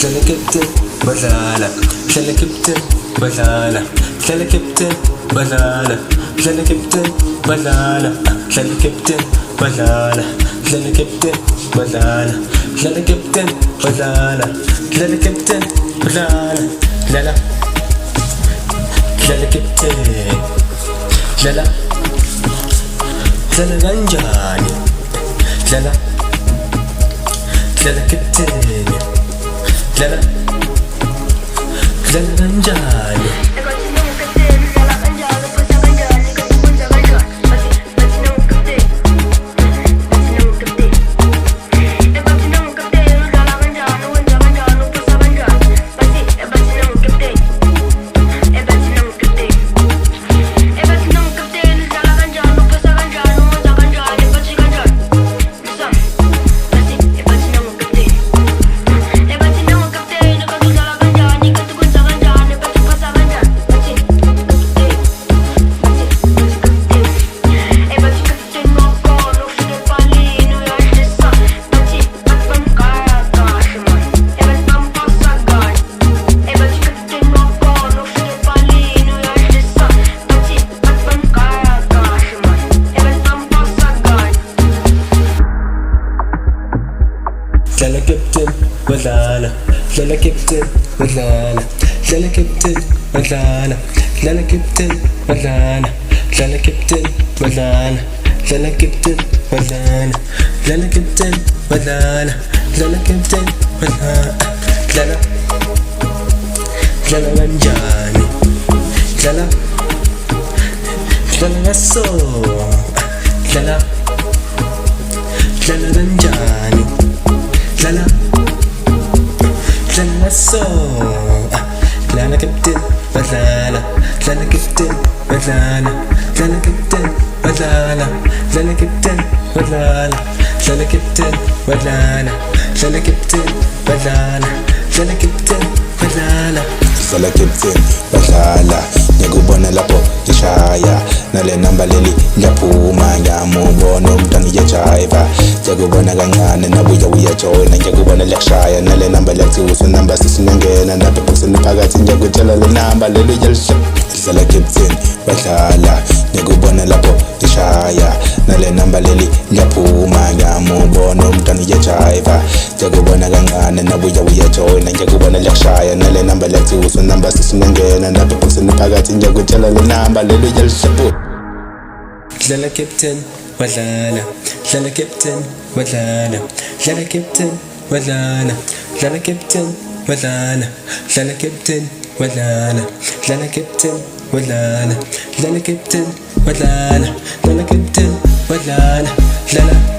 dlala captain badlala, dlala captain badlala, dlala captain badlala, dlala captain badlala, dlala captain badlala, dlala captain badlala, dlala captain badlala, dlala captain badlala, dlala dlala captain dlala dlala kanjani dlala dlala captain dlala dlala kanjani dlala captain badlala, dlala captain badlala, dlala captain badlala, dlala captain badlala, dlala captain badlala, dlala captain badlala, dlala captain badlala, dlala captain badlala, dlala dlala kanjani dlala dlala ngaso dlala dlala kanjani dlala dlala so dlala captain badlala, dlala captain badlala, dlala captain badlala, dlala captain badlala, dlala captain badlala, dlala captain badlala, dlala captain badlala, dlala captain badlala, ngiyakubona lapho ngishaya nale namba leli ngiyaphuma ngiyamubona umntwana uyajiva, ngiyakubona kancane nabuya uyajoyina, ngiyakubona liyakushaya nale namba liyakuthiwa usunamba sisinengena ndapha ebhokisini phakathi ngiyakutshela le namba leli uyalisha. Dlala captain badlala, ngiyakubona lapho ngishaya nale namba leli ngiyaphuma ngiyamubona umntwana uyajiva, ngiyakubona kancane nabuya uyajoyina, ngiyakubona liyakushaya nale namba liyakuthiwa usunamba sisinengena ndapha ebhokisini phakathi ngiyakutshela le namba leli uyalisha. dlala captain badlala, dlala captain badlala, dlala captain badlala, dlala captain badlala, dlala captain badlala, dlala captain badlala, dlala captain badlala, dlala captain badlala, dlala